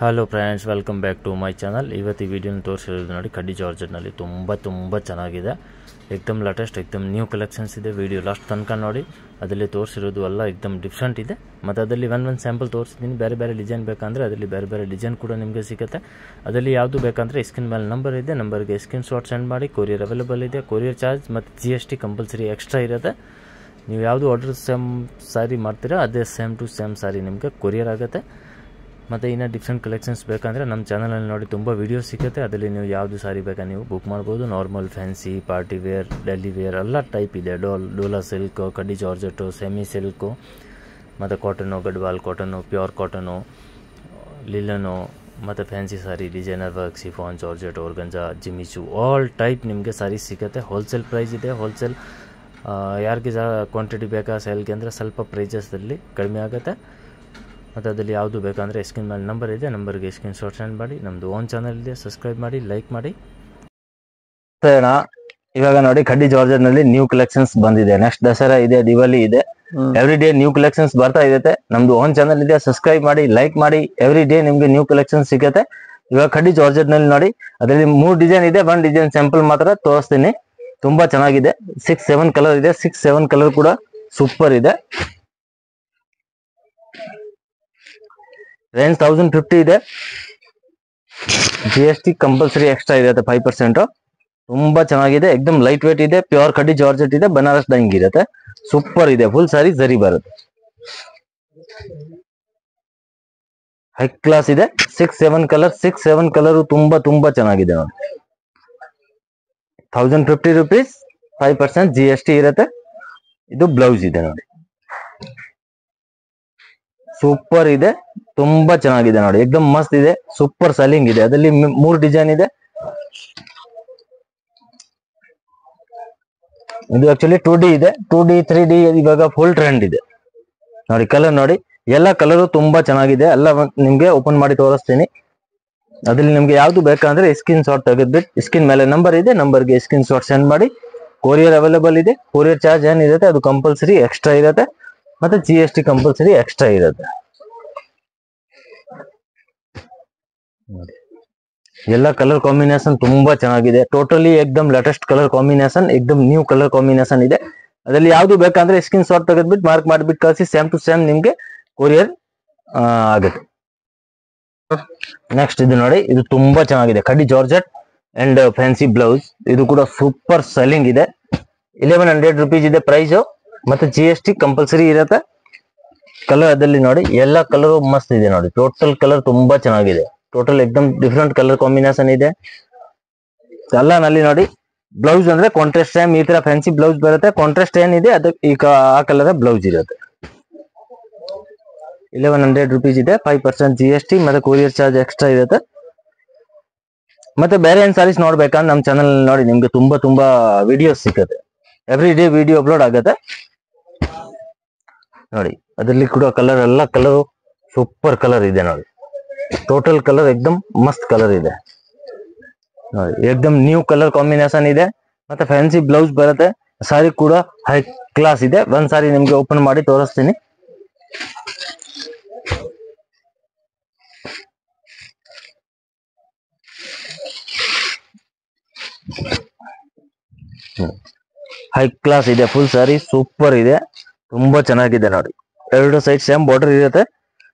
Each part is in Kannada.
Hello friends, welcome back to my channel. ಇವತ್ತು ಈ ವಿಡಿಯೋನ ತೋರಿಸಿರೋದು ನೋಡಿ, ಕಡ್ಡಿ ಜಾರ್ಜೆಟ್ನಲ್ಲಿ ತುಂಬ ಚೆನ್ನಾಗಿದೆ. ಏಕ್ದಮ್ ಲೇಟೆಸ್ಟ್, ಏಕ್ದಮ್ ನ್ಯೂ ಕಲೆಕ್ಷನ್ಸ್ ಇದೆ. ವಿಡಿಯೋ ಲಾಸ್ಟ್ ತನಕ ನೋಡಿ. ಅದರಲ್ಲಿ ತೋರಿಸಿರೋದು ಎಲ್ಲ ಏಕ್ದಮ್ ಡಿಫ್ರೆಂಟ್ ಇದೆ. ಮತ್ತು ಅದರಲ್ಲಿ ಒಂದು ಸ್ಯಾಂಪಲ್ ತೋರಿಸಿದ್ದೀನಿ. ಬೇರೆ ಡಿಸೈನ್ ಬೇಕಂದರೆ ಅದರಲ್ಲಿ ಬೇರೆ ಡಿಸೈನ್ ಕೂಡ ನಿಮಗೆ ಸಿಗುತ್ತೆ. ಅದರಲ್ಲಿ ಯಾವುದು ಬೇಕಂದರೆ ಸ್ಕ್ರೀನ್ ಮೇಲೆ ನಂಬರ್ ಇದೆ, ನಂಬರ್ಗೆ ಸ್ಕ್ರೀನ್ ಶಾಟ್ ಸೆಂಡ್ ಮಾಡಿ. ಕೊರಿಯರ್ ಅವೈಲೇಬಲ್ ಇದೆ. ಕೊರಿಯರ್ ಚಾರ್ಜ್ ಮತ್ತು GST ಕಂಪಲ್ಸರಿ ಎಕ್ಸ್ಟ್ರಾ ಇರುತ್ತೆ. ನೀವು ಯಾವುದು ಆರ್ಡರ್ ಸೇಮ್ ಸಾರಿ ಮಾಡ್ತೀರಾ ಅದೇ ಸೇಮ್ ಟು ಸೇಮ್ ಸಾರಿ ನಿಮಗೆ ಕೊರಿಯರ್ ಆಗುತ್ತೆ. ಮತ್ತು ಇನ್ನು ಡಿಫ್ರೆಂಟ್ ಕಲೆಕ್ಷನ್ಸ್ ಬೇಕಂದರೆ ನಮ್ಮ ಚಾನಲಲ್ಲಿ ನೋಡಿ ತುಂಬ ವೀಡಿಯೋಸ್ ಸಿಗುತ್ತೆ. ಅದರಲ್ಲಿ ನೀವು ಯಾವುದು ಸಾರಿ ಬೇಕಾ ನೀವು ಬುಕ್ ಮಾಡ್ಬೋದು. Normal, fancy, party wear, daily wear ಎಲ್ಲ ಟೈಪ್ ಇದೆ. ಡೋಲಾ ಸಿಲ್ಕು, ಕಡ್ಡಿ ಜಾರ್ಜೆಟು, ಸೆಮಿ ಸಿಲ್ಕು, ಮತ್ತು cotton, Gadwal cotton, pure cotton, linen, ಮತ್ತು fancy sari, designer work, chiffon, georgette, organza, ಜಿಮಿಚು, ಆಲ್ ಟೈಪ್ ನಿಮಗೆ ಸಾರಿ ಸಿಗುತ್ತೆ. ಹೋಲ್ಸೇಲ್ ಪ್ರೈಸ್ ಇದೆ. ಹೋಲ್ಸೇಲ್ ಯಾರಿಗೆ ಕ್ವಾಂಟಿಟಿ ಬೇಕಾ ಸೇಲ್ಗೆ ಅಂದರೆ ಸ್ವಲ್ಪ ಪ್ರೈಸಸ್ದಲ್ಲಿ ಕಡಿಮೆ ಆಗುತ್ತೆ. ಮತ್ತು ಅದರಲ್ಲಿ ಯಾವುದು ಬೇಕಂದರೆ ಸ್ಕ್ರೀನ್ ಮೇಲೆ ನಂಬರ್ ಇದೆ, ನಂಬರ್ಗೆ ಸ್ಕ್ರೀನ್ ಶಾಟ್ ಸೆಂಡ್ ಮಾಡಿ. ನಮ್ಮದು ಓನ್ ಚಾನಲ್ ಇದೆ, ಸಬ್ಸ್ಕ್ರೈಬ್ ಮಾಡಿ, ಲೈಕ್ ಮಾಡಿ. ಇವಾಗ ನೋಡಿ, ಕಡ್ಡಿ ಜಾರ್ಜೆಟ್ನಲ್ಲಿ ನ್ಯೂ ಕಲೆಕ್ಷನ್ಸ್ ಬಂದಿದೆ. ನೆಕ್ಸ್ಟ್ ದಸರಾ ಇದೆ, ದಿವಾಲಿ ಇದೆ. ಎವ್ರಿ ಡೇ ನ್ಯೂ ಕಲೆಕ್ಷನ್ಸ್ ಬರ್ತಾ ಇದೆ. ನಮ್ದು ಓನ್ ಚಾನಲ್ ಇದೆ, ಸಬ್ಸ್ಕ್ರೈಬ್ ಮಾಡಿ, ಲೈಕ್ ಮಾಡಿ. ಎವ್ರಿ ಡೇ ನಿಮ್ಗೆ ನ್ಯೂ ಕಲೆಕ್ಷನ್ಸ್ ಸಿಗುತ್ತೆ. ಇವಾಗ ಕಡ್ಡಿ ಜಾರ್ಜೆಟ್ನಲ್ಲಿ ನೋಡಿ, ಅದರಲ್ಲಿ 3 ಡಿಸೈನ್ ಇದೆ. 1 ಡಿಸೈನ್ ಸ್ಯಾಂಪಲ್ ಮಾತ್ರ ತೋರಿಸ್ತೀನಿ. ತುಂಬಾ ಚೆನ್ನಾಗಿದೆ. 6-7 ಕಲರ್ ಇದೆ. 6-7 ಕಲರ್ ಕೂಡ ಸೂಪರ್ ಇದೆ. ರೇಂಜ್ 1050 ಇದೆ. GST ಕಂಪಲ್ಸರಿ ಎಕ್ಸ್ಟ್ರಾ ಇರುತ್ತೆ 5%. ತುಂಬಾ ಚೆನ್ನಾಗಿದೆ. ಎಕ್ದಮ್ ಲೈಟ್ ವೇಟ್ ಇದೆ. ಪ್ಯೂರ್ ಕಡ್ಡಿ ಜಾರ್ಜೆಟ್ ಇದೆ. ಬನಾರಸ್ ಡೈಯಿಂಗ್ ಇರುತ್ತೆ. ಸೂಪರ್ ಇದೆ. ಫುಲ್ ಸಾರಿ ಜರಿ ಬರುತ್ತೆ. ಹೈ ಕ್ಲಾಸ್ ಇದೆ. 6-7 ಕಲರ್. 6-7 ಕಲರ್ ತುಂಬಾ ಚೆನ್ನಾಗಿದೆ ನೋಡಿ. 1050 rupees, 5% GST ಇರುತ್ತೆ. ಇದು ಬ್ಲೌಸ್ ಇದೆ ನೋಡಿ. ಸೂಪರ್ ಇದೆ. ತುಂಬಾ ಚೆನ್ನಾಗಿದೆ ನೋಡಿ. ಎಕ್ದಮ್ ಮಸ್ತ್ ಇದೆ. ಸೂಪರ್ ಸೆಲ್ಲಿಂಗ್ ಇದೆ. ಅದರಲ್ಲಿ 3 ಡಿಸೈನ್ ಇದೆ. ಇದು ಆಕ್ಚುಲಿ 2D ಇದೆ. 2D 3D ಇವಾಗ ಫುಲ್ ಟ್ರೆಂಡ್ ಇದೆ ನೋಡಿ. ಕಲರ್ ನೋಡಿ, ಎಲ್ಲ ಕಲರ್ ತುಂಬಾ ಚೆನ್ನಾಗಿದೆ. ಎಲ್ಲ ನಿಮ್ಗೆ ಓಪನ್ ಮಾಡಿ ತೋರಿಸ್ತೀನಿ. ಅದ್ರಲ್ಲಿ ನಿಮ್ಗೆ ಯಾವ್ದು ಬೇಕಂದ್ರೆ ಸ್ಕ್ರೀನ್ ಶಾಟ್ ತೆಗೆದ್ಬಿಟ್ಟು ಸ್ಕ್ರೀನ್ ಮೇಲೆ ನಂಬರ್ ಇದೆ, ನಂಬರ್ಗೆ ಸ್ಕ್ರೀನ್ ಶಾಟ್ ಸೆಂಡ್ ಮಾಡಿ. ಕೊರಿಯರ್ ಅವೈಲೇಬಲ್ ಇದೆ. ಕೊರಿಯರ್ ಚಾರ್ಜ್ ಏನಿರುತ್ತೆ ಅದು ಕಂಪಲ್ಸರಿ ಎಕ್ಸ್ಟ್ರಾ ಇರುತ್ತೆ. ಮತ್ತೆ GST ಕಂಪಲ್ಸರಿ ಎಕ್ಸ್ಟ್ರಾ ಇರುತ್ತೆ. ಎಲ್ಲ ಕಲರ್ ಕಾಂಬಿನೇಷನ್ ತುಂಬಾ ಚೆನ್ನಾಗಿದೆ. ಟೋಟಲಿ ಎಕ್ದಮ್ ಲೇಟೆಸ್ಟ್ ಕಲರ್ ಕಾಂಬಿನೇಷನ್, ಎಕ್ದಮ್ ನ್ಯೂ ಕಲರ್ ಕಾಂಬಿನೇಷನ್ ಇದೆ. ಅದರಲ್ಲಿ ಯಾವ್ದು ಬೇಕಂದ್ರೆ ಸ್ಕ್ರೀನ್ ಶಾಟ್ ತೆಗೆದ್ಬಿಟ್ಟು ಮಾರ್ಕ್ ಮಾಡ್ಬಿಟ್ಟು ಕಳಿಸಿ. ಸೇಮ್ ಟು ಸೇಮ್ ನಿಮ್ಗೆ ಕೊರಿಯರ್ ಆಗುತ್ತೆ. ನೆಕ್ಸ್ಟ್ ಇದು ನೋಡಿ, ಇದು ತುಂಬಾ ಚೆನ್ನಾಗಿದೆ. ಕಡ್ಡಿ ಜಾರ್ಜೆಟ್ ಅಂಡ್ ಫ್ಯಾನ್ಸಿ ಬ್ಲೌಸ್. ಇದು ಕೂಡ ಸೂಪರ್ ಸೆಲ್ಲಿಂಗ್ ಇದೆ. 1100 rupees ಇದೆ ಪ್ರೈಸ್. ಮತ್ತೆ GST ಕಂಪಲ್ಸರಿ ಇರುತ್ತೆ. ಕಲರ್ ಅದಲ್ಲಿ ನೋಡಿ, ಎಲ್ಲ ಕಲರ್ ಮಸ್ತ್ ಇದೆ ನೋಡಿ. ಟೋಟಲ್ ಕಲರ್ ತುಂಬಾ ಚೆನ್ನಾಗಿದೆ. ಟೋಟಲ್ ಎಕ್ದಮ್ ಡಿಫ್ರೆಂಟ್ ಕಲರ್ ಕಾಂಬಿನೇಷನ್ ಇದೆ. ಕಲ್ಲರ್ನಲ್ಲಿ ನೋಡಿ, ಬ್ಲೌಸ್ ಅಂದ್ರೆ ಕಾಂಟ್ರಾಸ್ಟ್ ಸೇಮ್ ಈ ತರ ಫ್ಯಾನ್ಸಿ ಬ್ಲೌಸ್ ಬರುತ್ತೆ. ಕಾಂಟ್ರಾಸ್ಟ್ ಏನಿದೆ ಅದಕ್ಕೆ ಆ ಕಲರ್ ಬ್ಲೌಸ್ ಇರುತ್ತೆ. 1100 rupees ಇದೆ. 5% GST ಮತ್ತೆ ಕೊರಿಯರ್ ಚಾರ್ಜ್ ಎಕ್ಸ್ಟ್ರಾ ಇರುತ್ತೆ. ಮತ್ತೆ ಬೇರೆ ಏನ್ ಸಾರೀಸ್ ನೋಡ್ಬೇಕಂದ್ರೆ ನಮ್ಮ ಚಾನಲ್ ನೋಡಿ, ನಿಮ್ಗೆ ತುಂಬಾ ವಿಡಿಯೋಸ್ ಸಿಗುತ್ತೆ. ಎವ್ರಿ ಡೇ ವಿಡಿಯೋ ಅಪ್ಲೋಡ್ ಆಗುತ್ತೆ ನೋಡಿ. ಅದರಲ್ಲಿ ಕೂಡ ಕಲರ್, ಎಲ್ಲ ಕಲರ್ ಸೂಪರ್ ಕಲರ್ ಇದೆ ನೋಡಿ. ಟೋಟಲ್ ಕಲರ್ ಎಕ್ದಮ್ ಮಸ್ತ್ ಕಲರ್ ಇದೆ ನೋಡಿ. ಎಕ್ದಮ್ ನ್ಯೂ ಕಲರ್ ಕಾಂಬಿನೇಷನ್ ಇದೆ. ಮತ್ತೆ ಫ್ಯಾನ್ಸಿ ಬ್ಲೌಸ್ ಬರುತ್ತೆ. ಸಾರಿ ಕೂಡ ಹೈ ಕ್ಲಾಸ್ ಇದೆ. ಒಂದ್ ಸಾರಿ ನಿಮ್ಗೆ ಓಪನ್ ಮಾಡಿ ತೋರಿಸ್ತೀನಿ. ಹೈ ಕ್ಲಾಸ್ ಇದೆ. ಫುಲ್ ಸಾರಿ ಸೂಪರ್ ಇದೆ. ತುಂಬಾ ಚೆನ್ನಾಗಿದೆ ನೋಡಿ. 2 ಸೈಡ್ ಸೇಮ್ ಬಾರ್ಡರ್ ಇರುತ್ತೆ.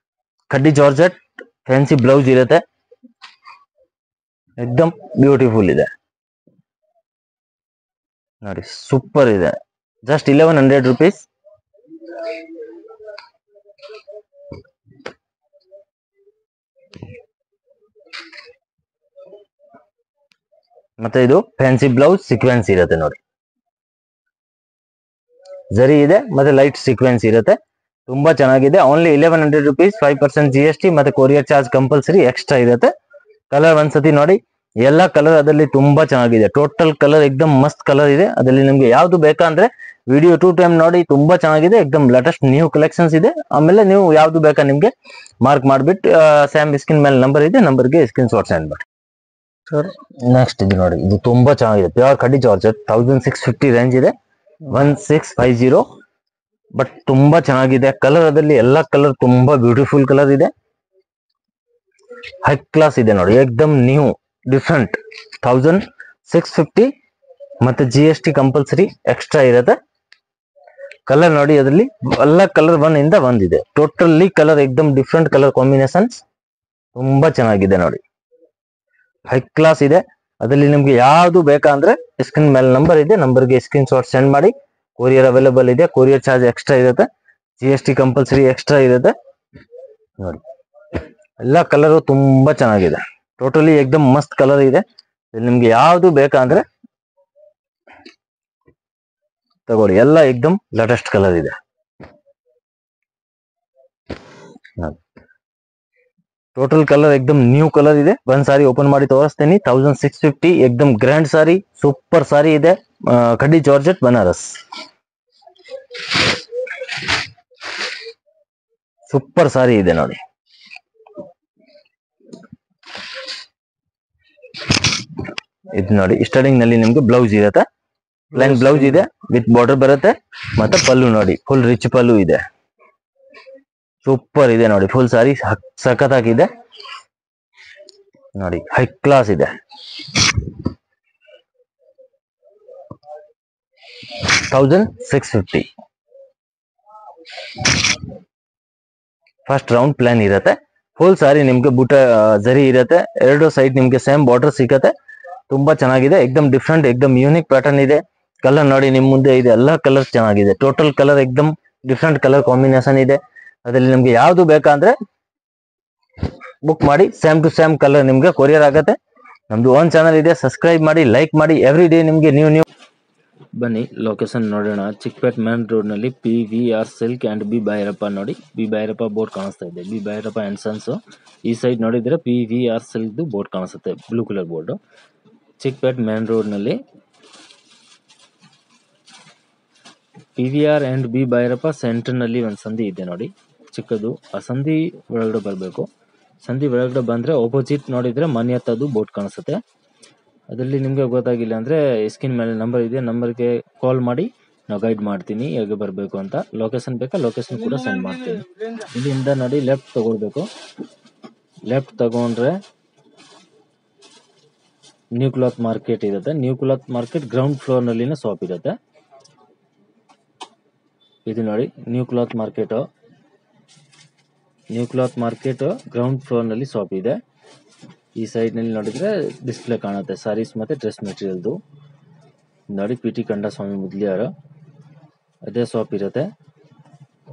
ಕಡ್ಡಿ ಜಾರ್ಜೆಟ್ ಫ್ಯಾನ್ಸಿ ಬ್ಲೌಸ್ ಇರುತ್ತೆ. ಎಕ್ದಮ್ ಬ್ಯೂಟಿಫುಲ್ ಇದೆ ನೋಡಿ. ಸೂಪರ್ ಇದೆ. Just 1100 rupees. ಮತ್ತೆ ಇದು ಫ್ಯಾನ್ಸಿ ಬ್ಲೌಸ್ ಸೀಕ್ವೆನ್ಸ್ ಇರುತ್ತೆ ನೋಡಿ. ಜರಿ ಇದೆ ಮತ್ತೆ ಲೈಟ್ ಸೀಕ್ವೆನ್ಸ್ ಇರುತ್ತೆ. ತುಂಬಾ ಚೆನ್ನಾಗಿದೆ. ಓನ್ಲಿ 1100 rupees, 5% GST ಮತ್ತೆ ಕೊರಿಯರ್ ಚಾರ್ಜ್ ಕಂಪಲ್ಸರಿ ಎಕ್ಸ್ಟ್ರಾ ಇರುತ್ತೆ. ಕಲರ್ ಒಂದ್ಸತಿ ನೋಡಿ. ಎಲ್ಲ ಕಲರ್ ಅದರಲ್ಲಿ ತುಂಬಾ ಚೆನ್ನಾಗಿದೆ. ಟೋಟಲ್ ಕಲರ್ ಎಕ್ದಮ್ ಮಸ್ತ್ ಕಲರ್ ಇದೆ. ಅದರಲ್ಲಿ ನಿಮ್ಗೆ ಯಾವ್ದು ಬೇಕಂದ್ರೆ ವಿಡಿಯೋ 2 ಟೈಮ್ ನೋಡಿ. ತುಂಬಾ ಚೆನ್ನಾಗಿದೆ. ಎಕ್ದಮ್ ಲೇಟೆಸ್ಟ್ ನ್ಯೂ ಕಲೆಕ್ಷನ್ಸ್ ಇದೆ. ಆಮೇಲೆ ನೀವು ಯಾವ್ದು ಬೇಕಾ ನಿಮ್ಗೆ ಮಾರ್ಕ್ ಮಾಡ್ಬಿಟ್ಟು ಸ್ಯಾಮ್ ಸ್ಕ್ರೀನ್ ಮೇಲೆ ನಂಬರ್ ಇದೆ, ನಂಬರ್ಗೆ ಸ್ಕ್ರೀನ್ ಶಾಟ್ ಸೆಂಡ್ ಮಾಡಿ. ನೆಕ್ಸ್ಟ್ ಇದು ನೋಡಿ, ಇದು ತುಂಬಾ ಚೆನ್ನಾಗಿದೆ. ಪ್ಯೂರ್ ಕಡ್ಡಿ ಜಾರ್ಜೆಟ್ 1650 ರೇಂಜ್ ಇದೆ. 1650. ಬಟ್ ತುಂಬಾ ಚೆನ್ನಾಗಿದೆ. ಕಲರ್ ಅದಲ್ಲಿ ಎಲ್ಲ ಕಲರ್ ತುಂಬಾ ಬ್ಯೂಟಿಫುಲ್ ಕಲರ್ ಇದೆ. ಹೈ ಕ್ಲಾಸ್ ಇದೆ ನೋಡಿ, ಏಕ್ದಮ್ ನ್ಯೂ ಡಿಫ್ರೆಂಟ್ 1650 ಮತ್ತೆ GST ಕಂಪಲ್ಸರಿ ಎಕ್ಸ್ಟ್ರಾ ಇರುತ್ತೆ. ಕಲರ್ ನೋಡಿ, ಅದರಲ್ಲಿ ಎಲ್ಲ ಕಲರ್ 1 ಇಂದ 1 ಇದೆ. ಟೋಟಲಿ ಕಲರ್ ಏಕ್ದಮ್ ಡಿಫ್ರೆಂಟ್ ಕಲರ್ ಕಾಂಬಿನೇಷನ್ಸ್, ತುಂಬಾ ಚೆನ್ನಾಗಿದೆ ನೋಡಿ, ಹೈ ಕ್ಲಾಸ್ ಇದೆ. ಅದರಲ್ಲಿ ನಿಮ್ಗೆ ಯಾವ್ದು ಬೇಕಂದ್ರೆ ಸ್ಕ್ರೀನ್ ಮೇಲೆ ನಂಬರ್ ಇದೆ, ನಂಬರ್ಗೆ ಸ್ಕ್ರೀನ್ ಶಾಟ್ ಸೆಂಡ್ ಮಾಡಿ. ಕೊರಿಯರ್ ಅವೈಲೇಬಲ್ ಇದೆ, ಕೊರಿಯರ್ ಚಾರ್ಜ್ ಎಕ್ಸ್ಟ್ರಾ ಇರುತ್ತೆ, GST ಕಂಪಲ್ಸರಿ ಎಕ್ಸ್ಟ್ರಾ ಇರುತ್ತೆ ನೋಡಿ. ಎಲ್ಲ ಕಲರ್ ತುಂಬಾ ಚೆನ್ನಾಗಿದೆ, ಟೋಟಲಿ ಏಕ್ದಮ್ ಮಸ್ತ್ ಕಲರ್ ಇದೆ. ನಿಮ್ಗೆ ಯಾವ್ದು ಬೇಕಂದ್ರೆ ತಗೊಳ್ಳಿ, ಎಲ್ಲ ಏಕ್ದಮ್ ಲೇಟೆಸ್ಟ್ ಕಲರ್ ಇದೆ. ಟೋಟಲ್ ಕಲರ್ ಏಕ್ದಮ್ ನ್ಯೂ ಕಲರ್ ಇದೆ. ಒಂದ್ ಸಾರಿ ಓಪನ್ ಮಾಡಿ ತೋರಿಸ್ತೀನಿ. 1650 ಏಕ್ದಮ್ ಗ್ರ್ಯಾಂಡ್ ಸಾರಿ, ಸೂಪರ್ ಸಾರಿ ಇದೆ. ಕಡ್ಡಿ ಜಾರ್ಜೆಟ್ ಬನಾರಸ್, ಸೂಪರ್ ಸಾರಿ ಇದೆ ನೋಡಿ. ಇದು ನೋಡಿ, ಸ್ಟಾರ್ಟಿಂಗ್ ನಲ್ಲಿ ನಿಮ್ಗೆ ಬ್ಲೌಸ್ ಇರುತ್ತೆ, ಪ್ಲೈನ್ ಬ್ಲೌಸ್ ಇದೆ ವಿತ್ ಬಾರ್ಡರ್ ಬರುತ್ತೆ. ಮತ್ತೆ ಪಲ್ಲು ನೋಡಿ, ಫುಲ್ ರಿಚ್ ಪಲ್ಲು ಇದೆ, ಸೂಪರ್ ಇದೆ ನೋಡಿ. ಫುಲ್ ಸಾರಿ ಸಖತ್ತಾಗಿದೆ ನೋಡಿ, ಹೈ ಕ್ಲಾಸ್ ಇದೆ. 1650 ಫಸ್ಟ್ ರೌಂಡ್ ಪ್ಲಾನ್ ಇರುತ್ತೆ. ಫುಲ್ ಸಾರಿ ನಿಮ್ಗೆ ಬುಟ್ಟ ಜರಿ ಇರುತ್ತೆ, ಎರಡು ಸೈಡ್ ನಿಮ್ಗೆ ಸೇಮ್ ಬಾರ್ಡರ್ ಸಿಗತ್ತೆ. ತುಂಬಾ ಚೆನ್ನಾಗಿದೆ, ಏಕ್ದಮ್ ಡಿಫ್ರೆಂಟ್, ಏಕ್ದಮ್ ಯೂನಿಕ್ ಪ್ಯಾಟರ್ನ್ ಇದೆ. ಕಲರ್ ನೋಡಿ ನಿಮ್ ಮುಂದೆ ಇದೆ, ಎಲ್ಲ ಕಲರ್ ಚೆನ್ನಾಗಿದೆ. ಟೋಟಲ್ ಕಲರ್ ಏಕ್ದಮ್ ಡಿಫ್ರೆಂಟ್ ಕಲರ್ ಕಾಂಬಿನೇಷನ್ ಇದೆ. ಅದ್ರಲ್ಲಿ ನಿಮ್ಗೆ ಯಾವ್ದು ಬೇಕಂದ್ರೆ ಬುಕ್ ಮಾಡಿ, ಸೇಮ್ ಟು ಸೇಮ್ ಕಲರ್ ನಿಮ್ಗೆ ಕೊರಿಯರ್ ಆಗತ್ತೆ. ನಮ್ದು ಓನ್ ಚಾನಲ್ ಇದೆ, ಸಬ್ಸ್ಕ್ರೈಬ್ ಮಾಡಿ, ಲೈಕ್ ಮಾಡಿ. ಎವ್ರಿ ಡೇ ನಿಮ್ಗೆ ನ್ಯೂ ಬನ್ನಿ ಲೊಕೇಶನ್ ನೋಡೋಣ. ಚಿಕ್ಕಪೇಟ್ ಮೇನ್ ರೋಡ್ ನಲ್ಲಿ PVR silk and B Bhairappa ನೋಡಿ, ಬಿ ಭೈರಪ್ಪ ಬೋರ್ಡ್ ಕಾಣಿಸ್ತಾ ಇದೆ, ಬಿ ಭೈರಪ್ಪ ಅಂಡ್ ಸನ್ಸ್. ಈ ಸೈಡ್ ನೋಡಿದ್ರೆ PVR ಸಿಲ್ಕ್ ಬೋರ್ಡ್ ಕಾಣಿಸುತ್ತೆ, blue colour board. Chickpet main road ನಲ್ಲಿ PVR and B Bhyrappa centre ನಲ್ಲಿ ಒಂದು ಸಂಧಿ ಇದೆ ನೋಡಿ, ಚಿಕ್ಕದು. ಆ ಸಂಧಿ ಒಳಗಡೆ ಬರಬೇಕು. ಸಂಧಿ ಒಳಗಡೆ ಬಂದ್ರೆ ಆಪೋಸಿಟ್ ನೋಡಿದ್ರೆ ಮನೆ ಹತ್ತದು ಬೋರ್ಡ್ ಕಾಣಿಸುತ್ತೆ. ಅದರಲ್ಲಿ ನಿಮ್ಗೆ ಗೊತ್ತಾಗಿಲ್ಲ ಅಂದ್ರೆ ಸ್ಕ್ರೀನ್ ಮೇಲೆ ನಂಬರ್ ಇದೆ, ನಂಬರ್ಗೆ ಕಾಲ್ ಮಾಡಿ, ನಾವು ಗೈಡ್ ಮಾಡ್ತೀನಿ ಹೇಗೆ ಬರಬೇಕು ಅಂತ. ಲೊಕೇಶನ್ ಬೇಕಾ, ಲೊಕೇಶನ್ ಕೂಡ ಸೆಂಡ್ ಮಾಡ್ತೀನಿ. ಇಲ್ಲಿಂದ ನೋಡಿ ಲೆಫ್ಟ್ ತಗೊಳ್ಬೇಕು. ಲೆಫ್ಟ್ ತಗೊಂಡ್ರೆ ನ್ಯೂ ಕ್ಲಾತ್ ಮಾರ್ಕೆಟ್ ಇರುತ್ತೆ. New cloth market ground floor ನಲ್ಲಿನ ಶಾಪ್ ಇರುತ್ತೆ. ಇದು ನೋಡಿ new cloth market, new cloth market ground floor ನಲ್ಲಿ ಶಾಪ್ ಇದೆ. ಈ ಸೈಡ್ ನಲ್ಲಿ ನೋಡಿದ್ರೆ ಡಿಸ್ಪ್ಲೇ ಕಾಣುತ್ತೆ ಸಾರೀಸ್ ಮತ್ತೆ ಡ್ರೆಸ್ ಮೆಟೀರಿಯಲ್ದು ನೋಡಿ. PT ಕಂಡಸ್ವಾಮಿ ಮುದ್ಲಿಯಾರ ಅದೇ ಶಾಪ್ ಇರುತ್ತೆ.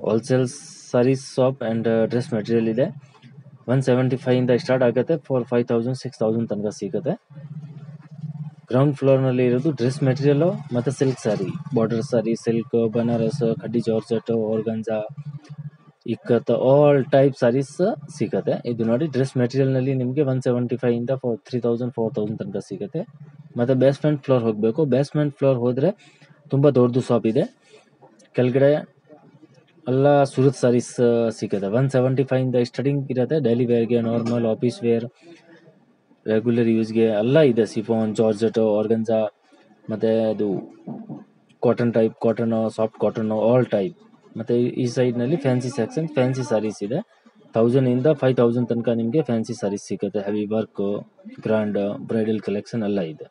Wholesale saris shop and dress material ಇದೆ. 175 ಇಂದ ಸ್ಟಾರ್ಟ್ ಆಗುತ್ತೆ, 5000 6000 ತನಕ ಸಿಗುತ್ತೆ. ಗ್ರೌಂಡ್ ಫ್ಲೋರ್ ನಲ್ಲಿ ಇರೋದು ಡ್ರೆಸ್ ಮೆಟೀರಿಯಲ್ ಮತ್ತೆ silk sari, border sari, silk, Banaras, ಕಡ್ಡಿ georgette, organza, ikat, all type saris ಸಿಗುತ್ತೆ. ಇದು ನೋಡಿ ಡ್ರೆಸ್ ಮೆಟೀರಿಯಲ್ ನಲ್ಲಿ ನಿಮಗೆ 175 ಇಂದ 3000 4000 ತನಕ ಸಿಗುತ್ತೆ. ಮತ್ತೆ ಬೇಸ್ಮೆಂಟ್ ಫ್ಲೋರ್ ಹೋಗಬೇಕು. ಬೇಸ್ಮೆಂಟ್ ಫ್ಲೋರ್ ಹೋದ್ರೆ ತುಂಬಾ ದೊಡ್ಡದು ಶಾಪ್ ಇದೆ. ಕೆಳಗಡೆ ಎಲ್ಲ ಸೂರತ್ ಸಾರೀಸ್ ಸಿಗುತ್ತೆ. 175 ಇಂದ ಸ್ಟಾರ್ಟಿಂಗ್ ಇರುತ್ತೆ. ಡೈಲಿ ವೇರ್ಗೆ, ನಾರ್ಮಲ್ ಆಫೀಸ್ ವೇರ್, ರೆಗ್ಯುಲರ್ ಯೂಸ್ಗೆ ಎಲ್ಲ ಇದೆ. ಸಿಫಾನ್, ಜಾರ್ಜೆಟ್, ಆರ್ಗಂಜಾ, ಮತ್ತೆ ಅದು cotton type, cotton, soft cotton, all type. ಮತ್ತೆ ಈ ಸೈಡ್ ನಲ್ಲಿ ಫ್ಯಾನ್ಸಿ ಸೆಕ್ಷನ್, ಫ್ಯಾನ್ಸಿ ಸಾರೀಸ್ ಇದೆ. 1000 ಇಂದ 5000 ತನಕ ನಿಮಗೆ ಫ್ಯಾನ್ಸಿ ಸಾರೀಸ್ ಸಿಗುತ್ತೆ. Heavy work, grand, bridal collection ಎಲ್ಲ ಇದೆ.